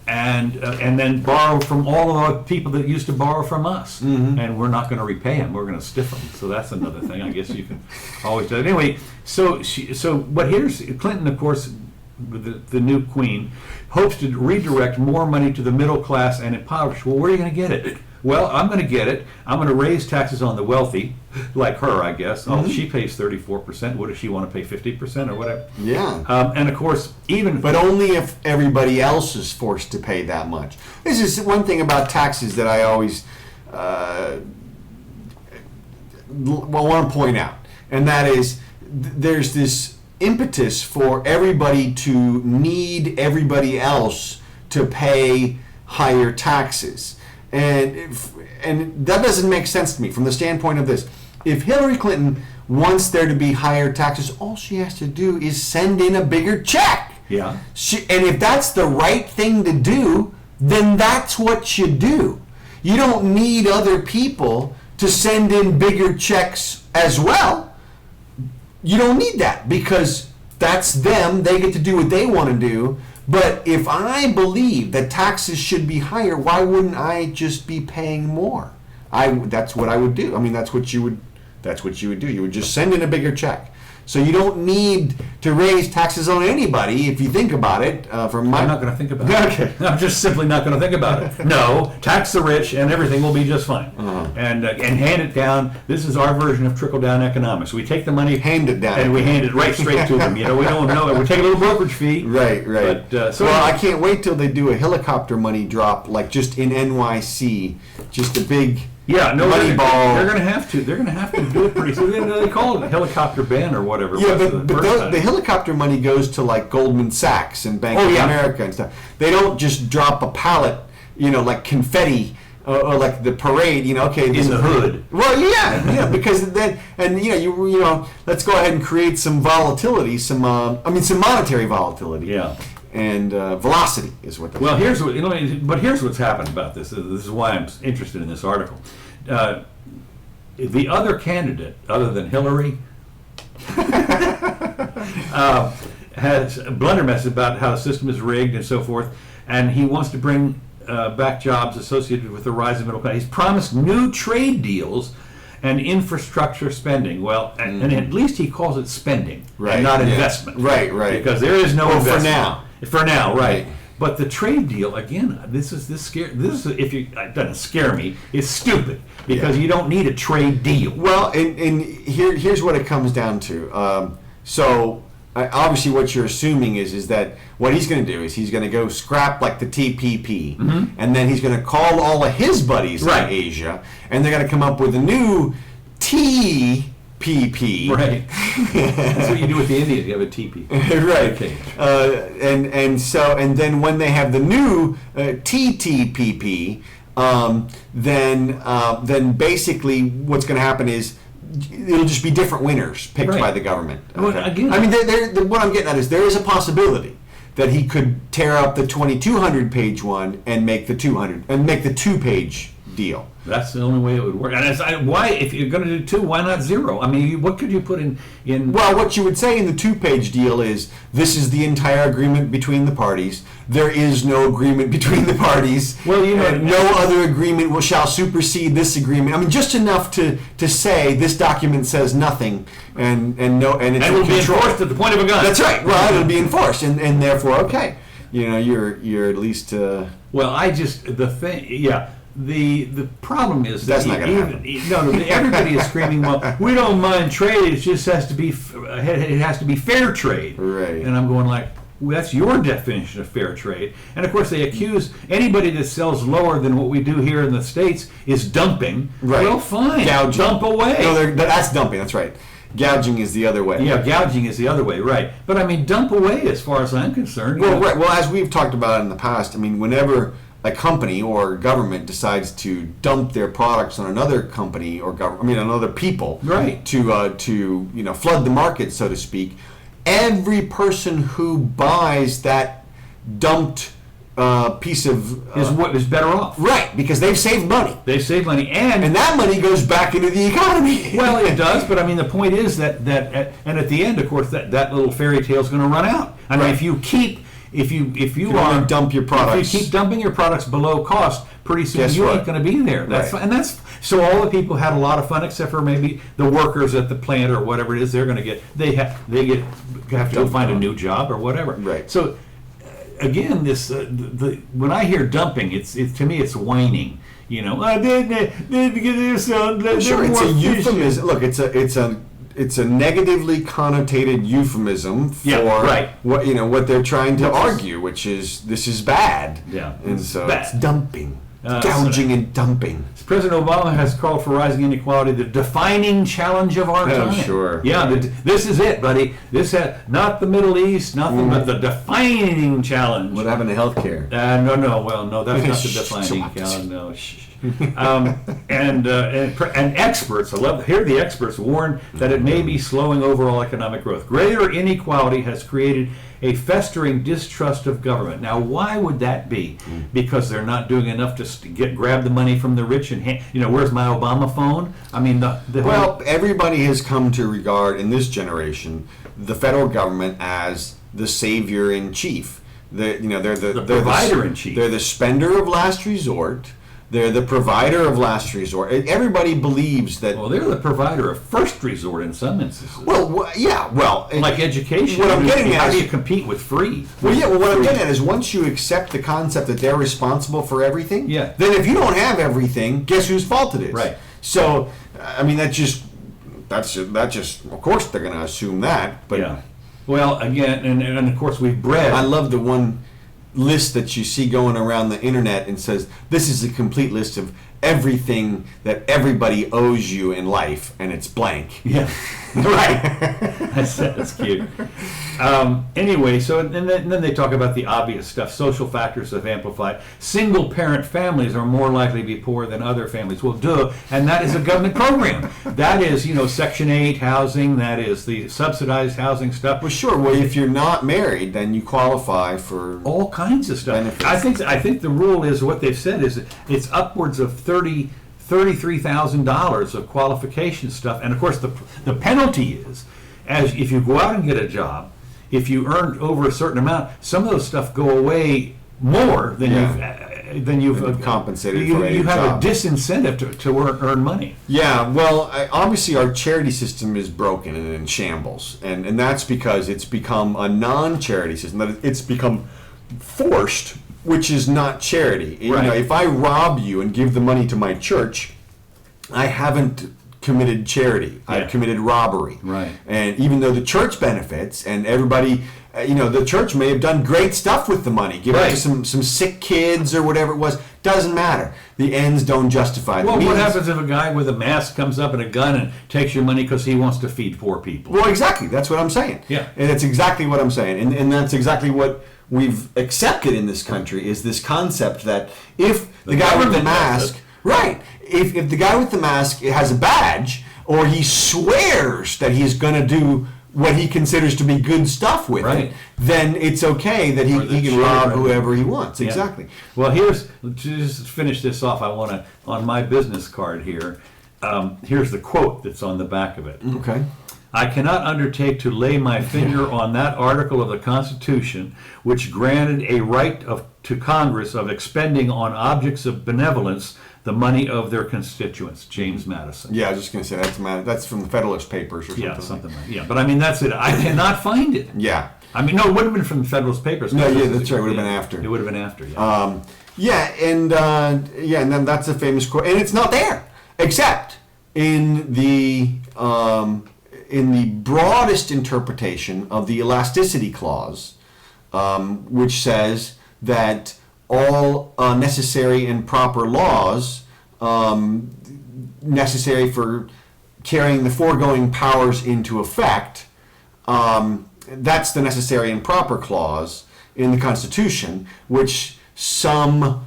and then borrow from all of the people that used to borrow from us, and we're not going to repay them. We're going to stiff them. So that's another thing. I guess you can always do it. Anyway, but here's Clinton, of course, the new queen, hopes to redirect more money to the middle class and impoverished. Well, where are you going to get it? Well, I'm going to get it. I'm going to raise taxes on the wealthy, like her, I guess. Oh, she pays 34%. What does she want to pay, 50% or whatever? Yeah. And of course, but only if everybody else is forced to pay that much. This is one thing about taxes that I always want to point out, and that is there's this impetus for everybody to need everybody else to pay higher taxes. And that doesn't make sense to me from the standpoint of this. If Hillary Clinton wants there to be higher taxes, all she has to do is send in a bigger check. Yeah. And if that's the right thing to do, then that's what you do. You don't need other people to send in bigger checks as well. You don't need that because that's them. They get to do what they want to do. But if I believe that taxes should be higher, why wouldn't I just be paying more? That's what I would do. I mean, that's what you would do. You would just send in a bigger check. So you don't need to raise taxes on anybody if you think about it. I'm not going to think about it. Okay. I'm just simply not going to think about it. No, tax the rich and everything will be just fine. And hand it down. This is our version of trickle-down economics. We take the money, hand it down, and we hand it right straight to them. You know, we don't know. We take a little brokerage fee. Right. But, I can't wait till they do a helicopter money drop, like just in NYC, just a big. Yeah, no, money ball. They're going to have to. They're going to have to do it pretty soon. They call it a helicopter ban or whatever. Yeah, but the helicopter money goes to like Goldman Sachs and Bank of America and stuff. They don't just drop a pallet, like confetti or like the parade. Okay, in the hood. Well, yeah, because then let's go ahead and create some volatility, some monetary volatility. Yeah. And velocity is what. Well, here's what's happened about this. This is why I'm interested in this article. The other candidate, other than Hillary, has blundermesses about how the system is rigged and so forth, and he wants to bring back jobs associated with the rise of middle class. He's promised new trade deals and infrastructure spending. Well, and at least he calls it spending, and not investment. Right. Because there is no investment. For now. For now, right. But the trade deal, again, it doesn't scare me. It's stupid because you don't need a trade deal. Well, and here's what it comes down to. Obviously, what you're assuming is that what he's going to do is he's going to go scrap like the TPP, and then he's going to call all of his buddies in Asia, and they're going to come up with a new TPP. Right. That's what you do with the Indians. You have a teepee. Right. Okay. And then when they have the new TTPP, then basically what's going to happen is it'll just be different winners picked by the government. Okay? Well, again, what I'm getting at is there is a possibility that he could tear up the 2,200-page one and make the 2-page deal. That's the only way it would work. And why, if you're going to do 2, why not 0? I mean, what could you put in? Well, what you would say in the 2-page deal is this is the entire agreement between the parties. There is no agreement between the parties. Well, no other agreement shall supersede this agreement. I mean, just enough to say this document says nothing, and it will be enforced at the point of a gun. That's right. Well, it'll be enforced, and therefore, okay, you're at least. The problem is that's not going to happen. No, everybody is screaming. Well, we don't mind trade. It just has to be fair trade. Right. And I'm going like, That's your definition of fair trade. And of course, they accuse anybody that sells lower than what we do here in the States is dumping. Right. Well, fine. Gouging. Dump away. No, that's dumping. That's right. Gouging is the other way. Yeah, gouging is the other way, right. But I mean, dump away as far as I'm concerned. Well, right. Well, as we've talked about in the past, I mean, whenever a company or government decides to dump their products on another company or on other people, right, to flood the market, so to speak, every person who buys that dumped piece of is better off, right? Because they've saved money. They save money, and that money goes back into the economy. Well, it does, but I mean, the point is that and at the end, of course, that little fairy tale is going to run out. I mean, if you want to dump your products, if you keep dumping your products below cost, pretty soon you ain't going to be there. That's so all the people had a lot of fun, except for maybe the workers at the plant or whatever it is they're going to get. They have to go find a new job or whatever. Right. So again, this when I hear dumping, it's to me it's whining. You know, sure, it's a euphemism. Look, it's a negatively connotated euphemism for what they're trying to argue, which is this is bad. Yeah, and so bad. It's dumping, gouging, and dumping. President Obama has called for rising inequality the defining challenge of our time. Sure. Yeah, this is it, buddy. This not the Middle East, nothing but the defining challenge. What happened to healthcare? No, that's not the defining challenge. No. And experts, here the experts warn that it may be slowing overall economic growth. Greater inequality has created a festering distrust of government. Now, why would that be? Because they're not doing enough to grab the money from the rich and where's my Obama phone? I mean, everybody has come to regard in this generation the federal government as the savior in chief. They're the provider in chief. They're the spender of last resort. They're the provider of last resort. Everybody believes that. Well, they're the provider of first resort in some instances. Well, yeah. Well, like education. What I'm getting at how is, do you compete with free? What I'm getting at is once you accept the concept that they're responsible for everything, then if you don't have everything, guess whose fault it is? Right. So, I mean, that's just. Of course, they're going to assume that. But yeah. Well, again, and of course we've bred. I love the one list that you see going around the internet and says this is a complete list of everything that everybody owes you in life, and it's blank. Yeah, right. That's cute. Anyway, so and then they talk about the obvious stuff. Social factors have amplified. Single-parent families are more likely to be poor than other families. Well, duh, and that is a government program. That is, Section 8 housing. That is the subsidized housing stuff. Well, sure. Well, if you're not married, then you qualify for all kinds of stuff. Benefits. I think the rule is what they've said is it's upwards of $33,000 of qualification stuff, and of course the penalty is, as if you go out and get a job, if you earn over a certain amount, some of those stuff go away more than you've compensated for. You have job. A disincentive to earn money. Yeah, well, obviously our charity system is broken and in shambles, and that's because it's become a non-charity system. That it's become forced, which is not charity. Right. If I rob you and give the money to my church, I haven't committed charity. Yeah. I've committed robbery. Right. And even though the church benefits and everybody, the church may have done great stuff with the money, give it to some sick kids or whatever it was. Doesn't matter. The ends don't justify the means. What happens if a guy with a mask comes up and a gun and takes your money because he wants to feed poor people? Well, exactly. That's what I'm saying. Yeah. And that's exactly what I'm saying. And that's exactly what we've accepted in this country is this concept that if the guy with the mask, right, if the guy with the mask has a badge or he swears that he's going to do what he considers to be good stuff with it, then it's okay that he can rob whoever he wants. Yeah. Exactly. Well, to just finish this off, I want to, on my business card here, here's the quote that's on the back of it. Okay. I cannot undertake to lay my finger on that article of the Constitution which granted a right to Congress of expending on objects of benevolence the money of their constituents. James Madison. Yeah, I was just going to say that's from the Federalist Papers or something. Yeah, something like that. Yeah, but I mean, that's it. I cannot find it. Yeah. I mean, no, it wouldn't have been from the Federalist Papers. No, yeah, that's right. It would have been after. It would have been after, yeah. And then that's a famous quote. And it's not there, except in the broadest interpretation of the elasticity clause which says that all necessary and proper laws necessary for carrying the foregoing powers into effect, that's the necessary and proper clause in the Constitution, which some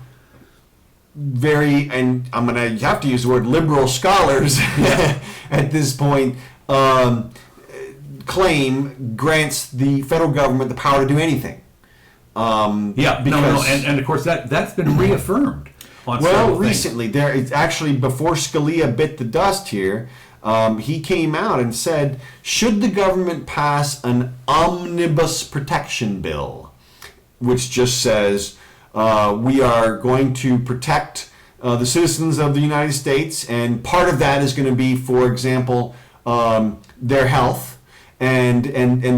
very, and I'm going to have to use the word liberal scholars at this point, claim grants the federal government the power to do anything. And of course that's been reaffirmed. Well, recently, it's actually before Scalia bit the dust here, he came out and said, should the government pass an omnibus protection bill, which just says we are going to protect the citizens of the United States, and part of that is going to be, for example, their health, and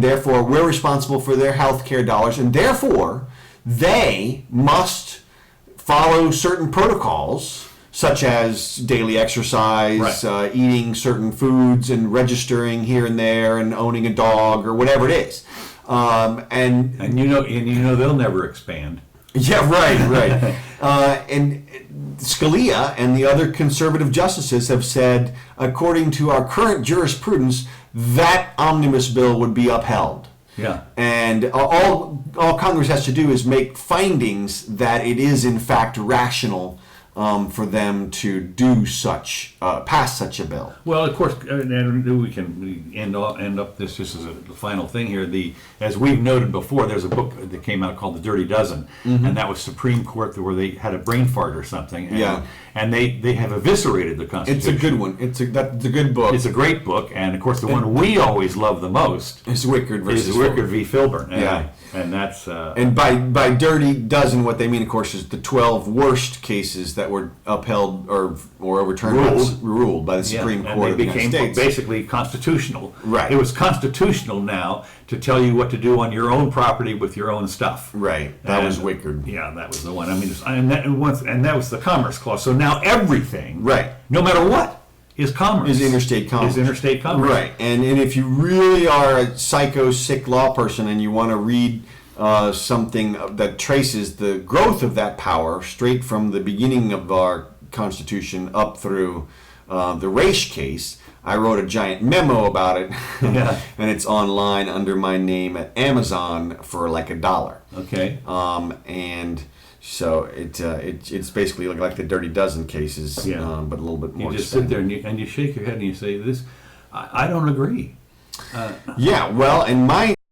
therefore we're responsible for their health care dollars, and therefore they must follow certain protocols, such as daily exercise, eating certain foods, and registering here and there, and owning a dog or whatever it is. And you know they'll never expand. Yeah, right. And Scalia and the other conservative justices have said, according to our current jurisprudence, that omnibus bill would be upheld. Yeah. And all Congress has to do is make findings that it is in fact rational for them to do pass such a bill. Well, of course, and we can end up this just as the final thing here. As we've noted before, there's a book that came out called The Dirty Dozen, and that was Supreme Court where they had a brain fart or something. And they have eviscerated the Constitution. It's a good one. It's a good book. It's a great book, and of course the one we always love the most is Wickard v. Filburn. And that's and by dirty dozen, what they mean, of course, is the 12 worst cases that were upheld or overturned, ruled by the Supreme Court of the United States. Basically constitutional. Right. It was constitutional now to tell you what to do on your own property with your own stuff. Right. That was Wickard. Yeah, that was the one. I mean, and that was the Commerce Clause. So now everything, right, no matter what, is commerce. Is interstate commerce. Right. And if you really are a psycho, sick law person and you want to read something that traces the growth of that power straight from the beginning of our Constitution up through the Raich case, I wrote a giant memo about it, and it's online under my name at Amazon for like $1. Okay. And so it's basically like the Dirty Dozen cases, but a little bit more. You just sit there and you shake your head and you say, "This, I don't agree." Well, and my